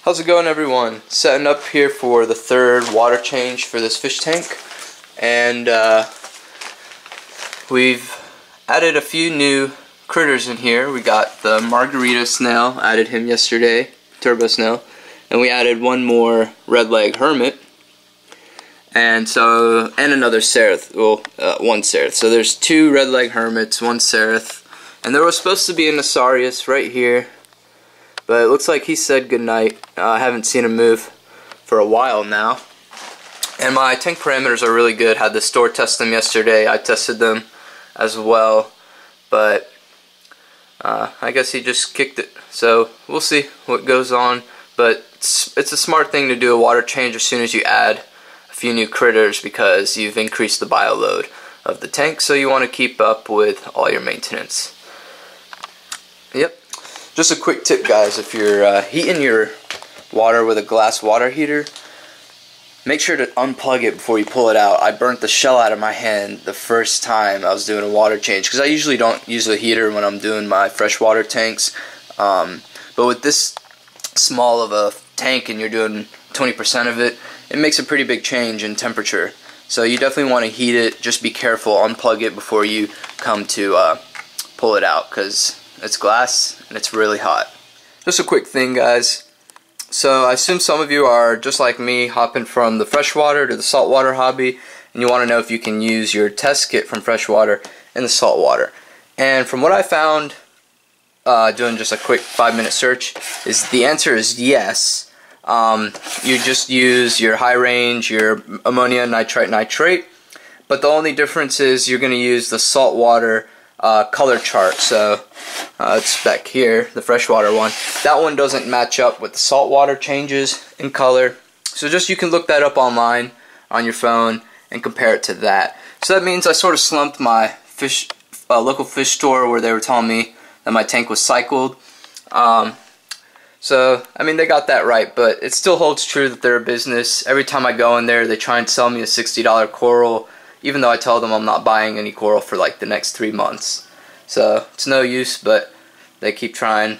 How's it going, everyone? Setting up here for the third water change for this fish tank, and we've added a few new critters in here. We got the margarita snail, added him yesterday, turbo snail, and we added one more red leg hermit, and another cerith, one cerith. So there's two red leg hermits, one cerith, and there was supposed to be a Nasarius right here, but it looks like he said goodnight. I haven't seen him move for a while now. And my tank parameters are really good. Had the store test them yesterday. I tested them as well. But I guess he just kicked it. So we'll see what goes on. But it's a smart thing to do a water change as soon as you add a few new critters, because you've increased the bio load of the tank. So you want to keep up with all your maintenance. Yep. Just a quick tip, guys, if you're heating your water with a glass water heater, make sure to unplug it before you pull it out. I burnt the shell out of my hand the first time I was doing a water change, because I usually don't use a heater when I'm doing my freshwater tanks. But with this small of a tank and you're doing 20% of it, it makes a pretty big change in temperature. So you definitely want to heat it. Just be careful, unplug it before you come to pull it out, because it's glass and it's really hot. Just a quick thing, guys. So I assume some of you are just like me, hopping from the freshwater to the saltwater hobby, and you want to know if you can use your test kit from freshwater in the saltwater. And from what I found, doing just a quick 5-minute search, is the answer is yes. You just use your high range, your ammonia nitrate, but the only difference is you're going to use the saltwater color chart. So it's back here, the freshwater one. That one doesn't match up with the saltwater changes in color. So just you can look that up online on your phone and compare it to that. So that means I sort of slumped my local fish store where they were telling me that my tank was cycled. So I mean, they got that right, but it still holds true that they're a business. Every time I go in there, they try and sell me a $60 coral, even though I tell them I'm not buying any coral for like the next 3 months. So it's no use, but they keep trying.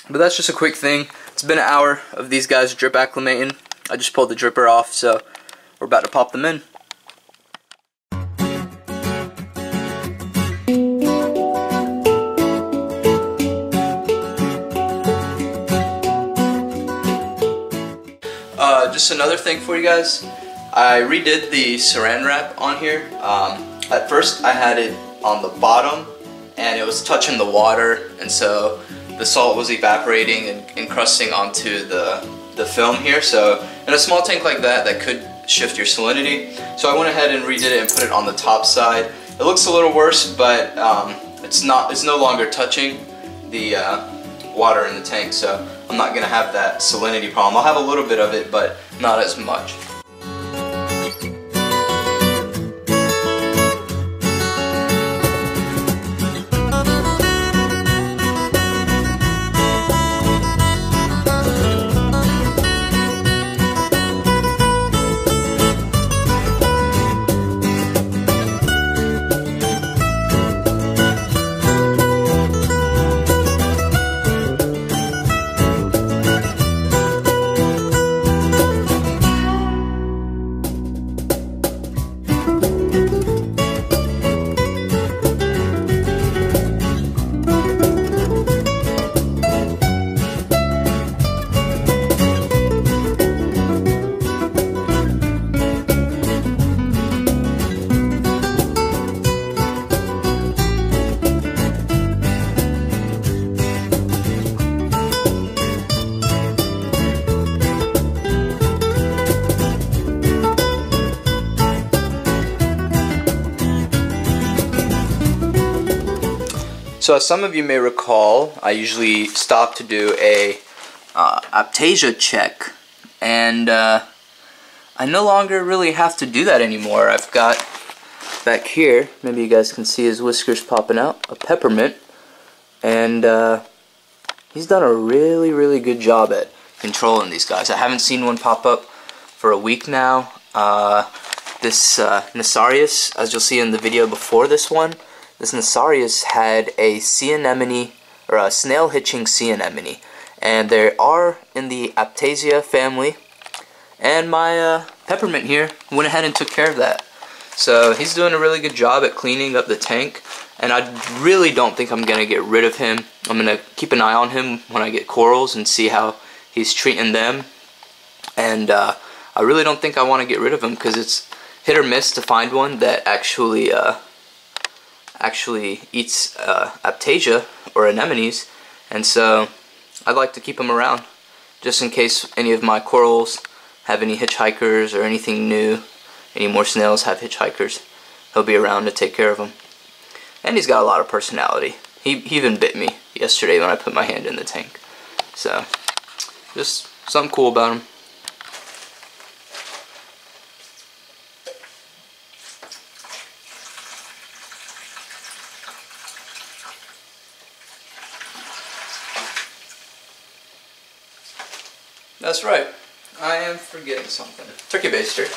But that's just a quick thing. It's been an hour of these guys drip acclimating. I just pulled the dripper off, so we're about to pop them in. Just another thing for you guys. I redid the saran wrap on here. At first I had it on the bottom and it was touching the water, and so the salt was evaporating and encrusting onto the film here. So in a small tank like that, that could shift your salinity. So I went ahead and redid it and put it on the top side. It looks a little worse, but it's no longer touching the water in the tank, so I'm not gonna have that salinity problem. I'll have a little bit of it, but not as much. So as some of you may recall, I usually stop to do a aptasia check, and I no longer really have to do that anymore. I've got back here, maybe you guys can see his whiskers popping out, a peppermint, and he's done a really good job at controlling these guys. I haven't seen one pop up for a week now. This Nasarius, as you'll see in the video before this one, this Nasarius had a sea anemone, or a snail hitching sea anemone, and they are in the Aiptasia family. And my peppermint here went ahead and took care of that. So he's doing a really good job at cleaning up the tank, and I really don't think I'm gonna get rid of him. I'm gonna keep an eye on him when I get corals and see how he's treating them. And I really don't think I want to get rid of him, because it's hit or miss to find one that actually eats Aiptasia or anemones, and so I'd like to keep him around just in case any of my corals have any hitchhikers or anything new, any more snails have hitchhikers. He'll be around to take care of them. And he's got a lot of personality. He even bit me yesterday when I put my hand in the tank. So, just something cool about him. That's right, I am forgetting something. Turkey baster.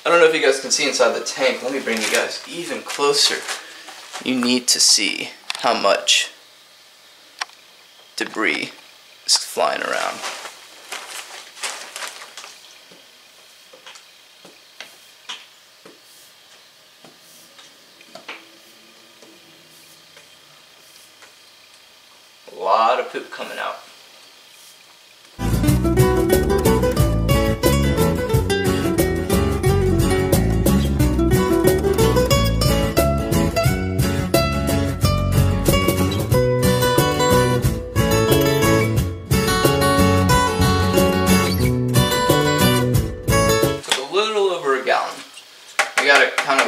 I don't know if you guys can see inside the tank. Let me bring you guys even closer. You need to see how much debris is flying around. A lot of poop coming out.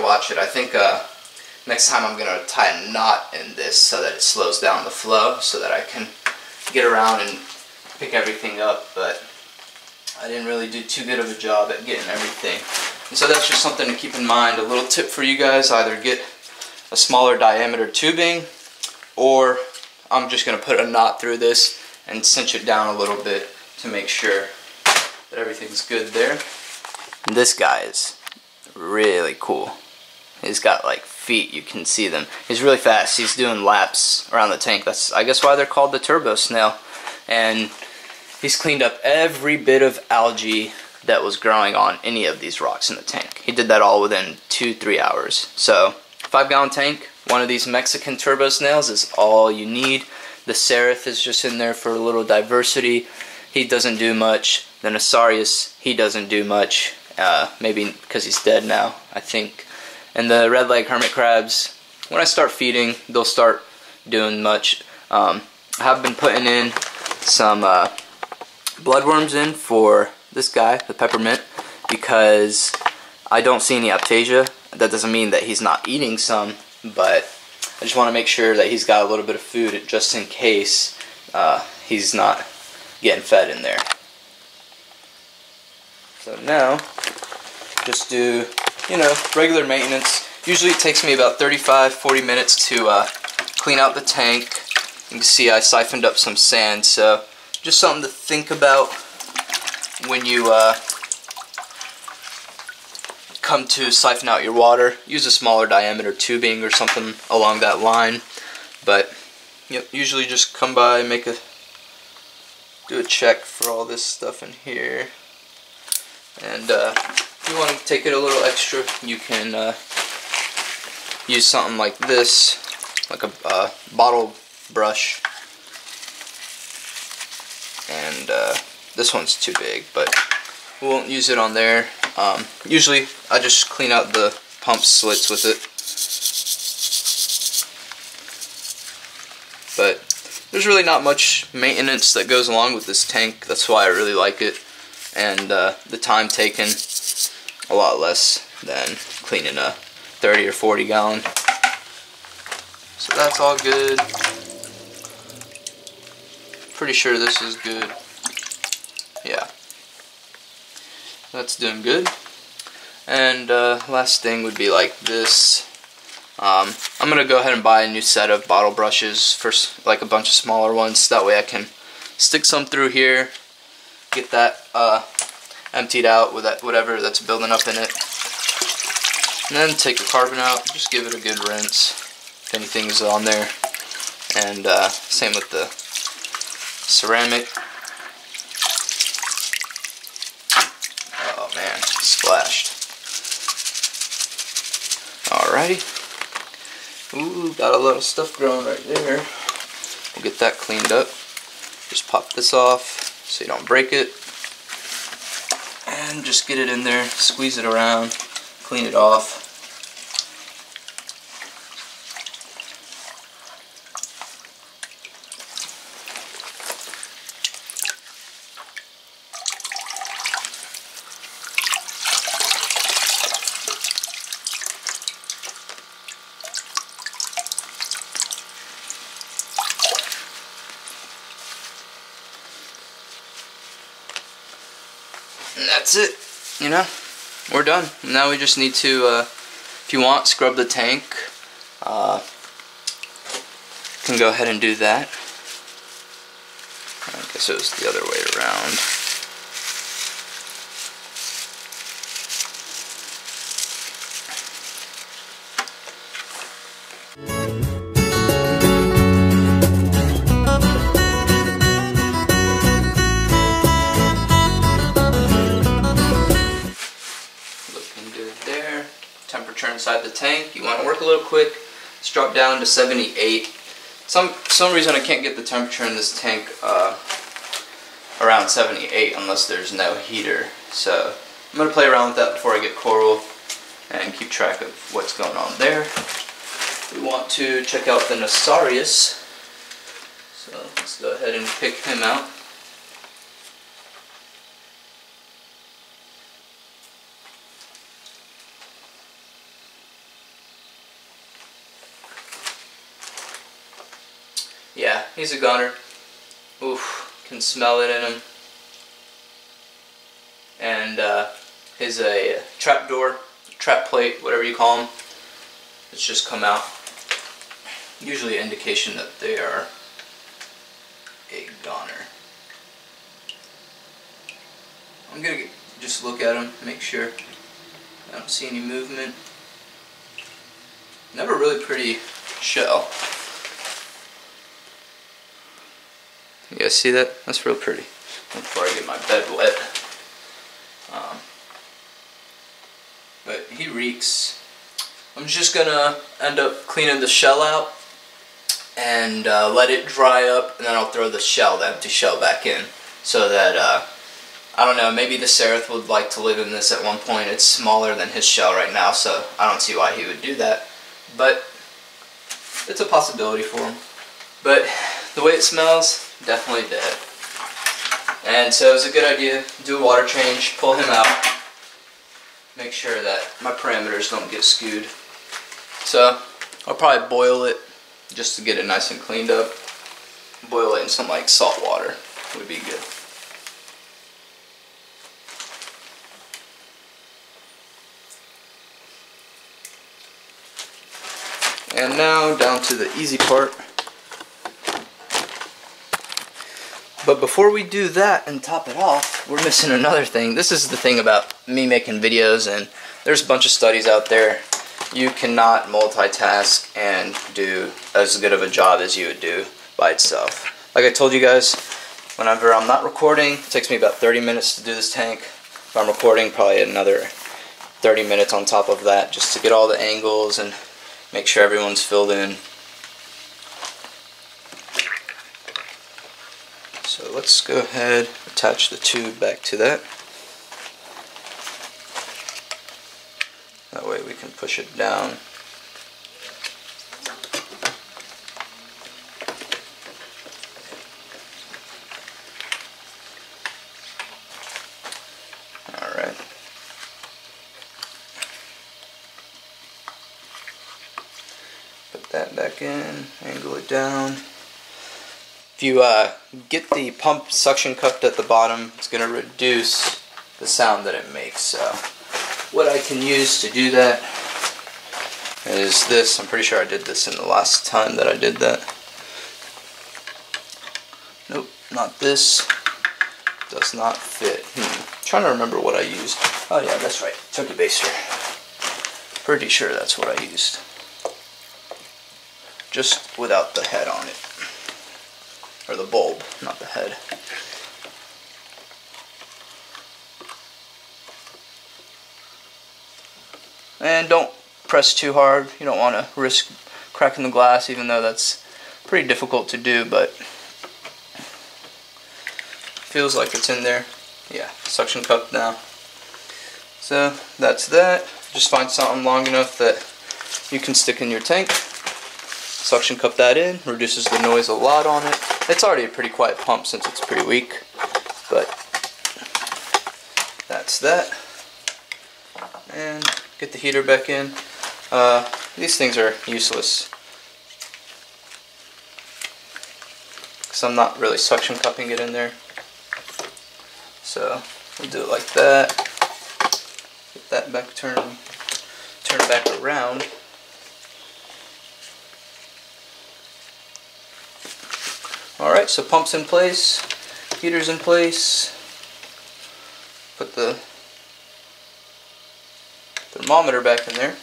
Watch it. I think next time I'm gonna tie a knot in this so that it slows down the flow, so that I can get around and pick everything up. But I didn't really do too good of a job at getting everything, and so that's just something to keep in mind. A little tip for you guys: either get a smaller diameter tubing, or I'm just gonna put a knot through this and cinch it down a little bit to make sure that everything's good there. And this guy is really cool. He's got like feet, you can see them. He's really fast. He's doing laps around the tank. That's, I guess, why they're called the turbo snail. And he's cleaned up every bit of algae that was growing on any of these rocks in the tank. He did that all within 2-3 hours. So 5-gallon tank, one of these Mexican turbo snails is all you need. The Seraph is just in there for a little diversity. He doesn't do much. The Nasarius, he doesn't do much. Maybe because he's dead now, I think. And the red leg hermit crabs, when I start feeding, they'll start doing much. I have been putting in some bloodworms in for this guy, the peppermint, because I don't see any Aiptasia. That doesn't mean that he's not eating some, but I just want to make sure that he's got a little bit of food just in case he's not getting fed in there. So now, just do, you know, regular maintenance. Usually it takes me about 35-40 minutes to clean out the tank. You can see I siphoned up some sand, so just something to think about when you come to siphon out your water. Use a smaller diameter tubing or something along that line. But yep, usually just come by and do a check for all this stuff in here. And if you want to take it a little extra, you can use something like this, like a bottle brush. And this one's too big, but we won't use it on there. Usually I just clean out the pump slits with it. But there's really not much maintenance that goes along with this tank. That's why I really like it. And the time taken, a lot less than cleaning a 30 or 40 gallon. So that's all good. Pretty sure this is good. Yeah, that's doing good. And last thing would be like this. I'm gonna go ahead and buy a new set of bottle brushes, for like a bunch of smaller ones. That way I can stick some through here, get that emptied out with that whatever that's building up in it, and then take the carbon out. Just give it a good rinse if anything is on there. And same with the ceramic. Oh man, splashed. Alrighty. Ooh, got a lot of stuff growing right there. We'll get that cleaned up. Just pop this off so you don't break it. And just get it in there, squeeze it around, clean it off. And that's it, you know, we're done. Now we just need to, if you want, scrub the tank. Can go ahead and do that. I guess it was the other way around. Temperature inside the tank. You want to work a little quick. It's dropped down to 78. Some reason I can't get the temperature in this tank around 78 unless there's no heater. So I'm going to play around with that before I get coral and keep track of what's going on there. We want to check out the Nasarius. So let's go ahead and pick him out. Yeah, he's a goner. Oof, can smell it in him. And he's a trap door, trap plate, whatever you call them. It's just come out. Usually an indication that they are a goner. I'm gonna just look at him, make sure. I don't see any movement. Never really pretty shell. You guys see that? That's real pretty. Before I get my bed wet. But he reeks. I'm just gonna end up cleaning the shell out and let it dry up, and then I'll throw the shell, the empty shell, back in, so that I don't know, maybe the Seraph would like to live in this at one point. It's smaller than his shell right now, so I don't see why he would do that, but it's a possibility for him. But the way it smells, definitely dead. And so it was a good idea. Do a water change, pull him out, make sure that my parameters don't get skewed. So I'll probably boil it just to get it nice and cleaned up. Boil it in some like salt water would be good. And now down to the easy part. But before we do that and top it off, we're missing another thing. This is the thing about me making videos, and there's a bunch of studies out there. You cannot multitask and do as good of a job as you would do by itself. Like I told you guys, whenever I'm not recording, it takes me about 30 minutes to do this tank. If I'm recording, probably another 30 minutes on top of that, just to get all the angles and make sure everyone's filled in. So let's go ahead, attach the tube back to that. That way we can push it down. Alright. Put that back in, angle it down. If you get the pump suction cup at the bottom, it's going to reduce the sound that it makes. So what I can use to do that is this. I'm pretty sure I did this in the last time that I did that. Nope, not this. Does not fit. Trying to remember what I used. Oh yeah, that's right. Turkey baster. Pretty sure that's what I used. Just without the head on it. or the bulb, not the head. And don't press too hard. You don't want to risk cracking the glass, even though that's pretty difficult to do, but feels like it's in there. Yeah, suction cup now. So that's that. Just find something long enough that you can stick in your tank. Suction cup that in, reduces the noise a lot on it. It's already a pretty quiet pump since it's pretty weak, but that's that. And get the heater back in. These things are useless because I'm not really suction cupping it in there. So we'll do it like that. Get that back turn it back around. Alright, so pump's in place, heater's in place. Put the thermometer back in there.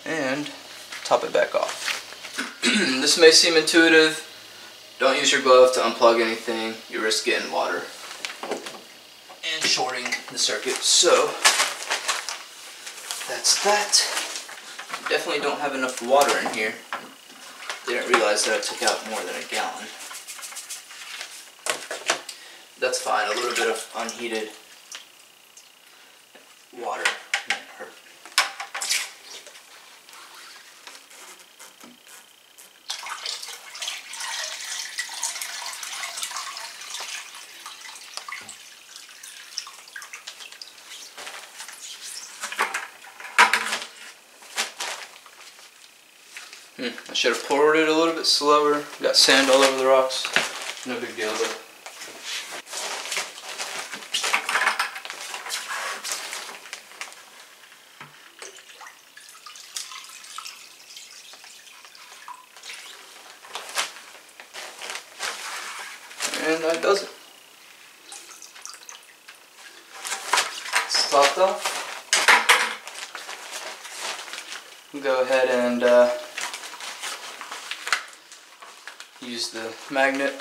And top it back off. This may seem intuitive. Don't use your glove to unplug anything. You risk getting water and shorting the circuit. So that's that. Definitely don't have enough water in here. Didn't realize that I took out more than a gallon. That's fine. A little bit of unheated water won't hurt. I should have poured it a little bit slower. Got sand all over the rocks. No big deal though. And that does it. It's topped off. Go ahead and use the magnet.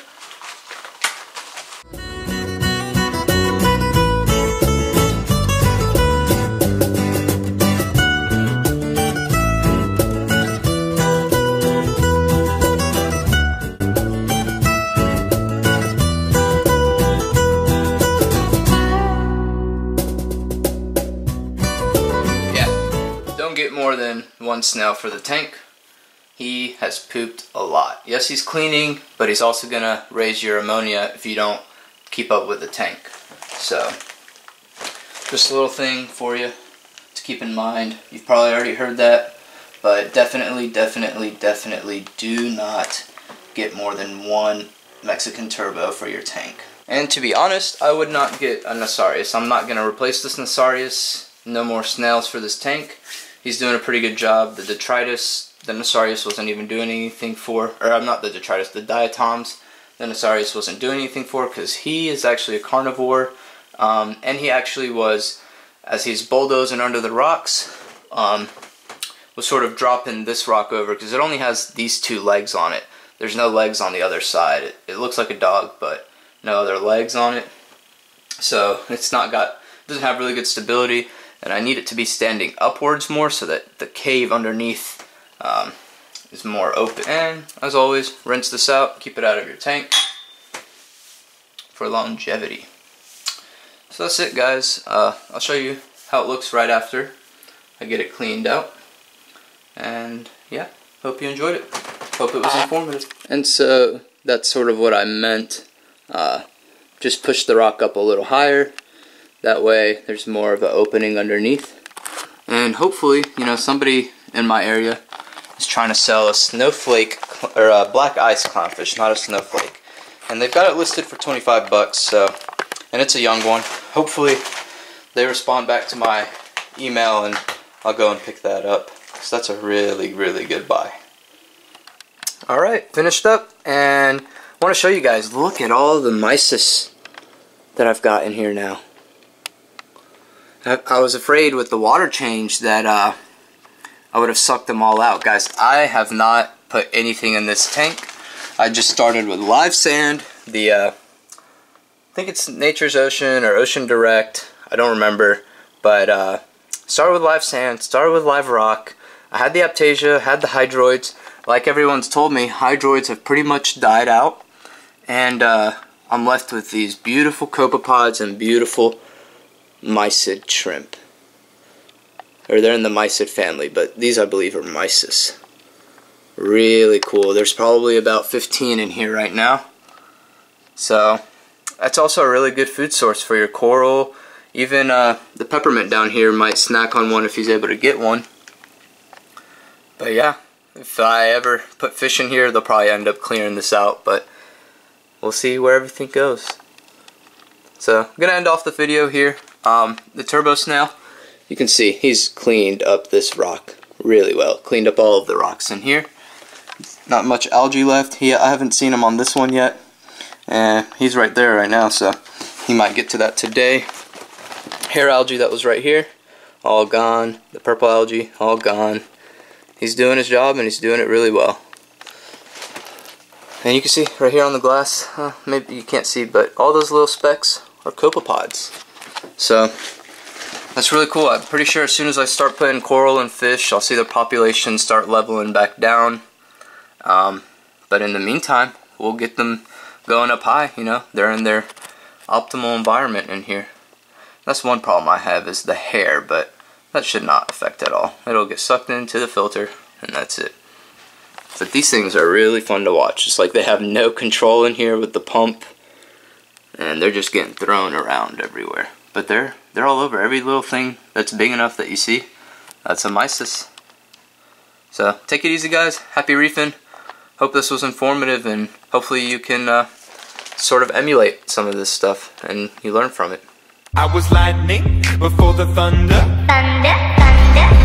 Don't get more than one snail for the tank. He has pooped a lot. Yes, he's cleaning, but he's also gonna raise your ammonia if you don't keep up with the tank. So, just a little thing for you to keep in mind. You've probably already heard that, but definitely do not get more than one Mexican turbo for your tank. And to be honest, I would not get a Nasarius. I'm not gonna replace this Nasarius. No more snails for this tank. He's doing a pretty good job. The detritus, the Nasarius wasn't even doing anything for, or not the detritus, the diatoms, the Nasarius wasn't doing anything for because he is actually a carnivore. And he actually was, as he's bulldozing under the rocks, was sort of dropping this rock over because it only has these two legs on it. There's no legs on the other side. It looks like a dog, but no other legs on it. So it's not got, doesn't have really good stability. And I need it to be standing upwards more so that the cave underneath is more open. And as always, rinse this out, keep it out of your tank for longevity. So that's it, guys. I'll show you how it looks right after I get it cleaned out. And yeah, hope you enjoyed it. Hope it was informative. And so that's sort of what I meant. Just push the rock up a little higher. That way there's more of an opening underneath. And hopefully, you know, somebody in my area is trying to sell a snowflake, or a black ice clownfish, not a snowflake. And they've got it listed for 25 bucks, so, and it's a young one. Hopefully they respond back to my email and I'll go and pick that up. So that's a really good buy. Alright, finished up, and I want to show you guys, look at all the mysis that I've got in here now. I was afraid with the water change that I would have sucked them all out. Guys, I have not put anything in this tank. I just started with live sand, I think it's Nature's Ocean or Ocean Direct, I don't remember, but started with live sand, started with live rock. I had the Aptasia, had the hydroids. Like everyone's told me, hydroids have pretty much died out, and I'm left with these beautiful copepods and beautiful mysid shrimp. Or they're in the mysid family, but these I believe are mysis. Really cool. There's probably about 15 in here right now. So that's also a really good food source for your coral. Even the peppermint down here might snack on one if he's able to get one. But yeah, if I ever put fish in here, they'll probably end up clearing this out, but we'll see where everything goes. So I'm gonna end off the video here. The turbo snail, you can see he's cleaned up this rock really well. Cleaned up all of the rocks in here. Not much algae left. I haven't seen him on this one yet. He's right there right now, so he might get to that today. Hair algae that was right here, all gone. The purple algae, all gone. He's doing his job, and he's doing it really well. And you can see right here on the glass, maybe you can't see, but all those little specks are copepods. So that's really cool. I'm pretty sure as soon as I start putting coral and fish, I'll see the population start leveling back down. But in the meantime, we'll get them going up high. You know, they're in their optimal environment in here. That's one problem I have, is the hair, but that should not affect at all. It'll get sucked into the filter, and that's it. But these things are really fun to watch. It's like they have no control in here with the pump, and they're just getting thrown around everywhere. But they're all over. Every little thing that's big enough that you see, that's a mysis. So take it easy, guys. Happy reefing. Hope this was informative, and hopefully you can sort of emulate some of this stuff and you learn from it. I was lightning before the thunder. Thunder, thunder.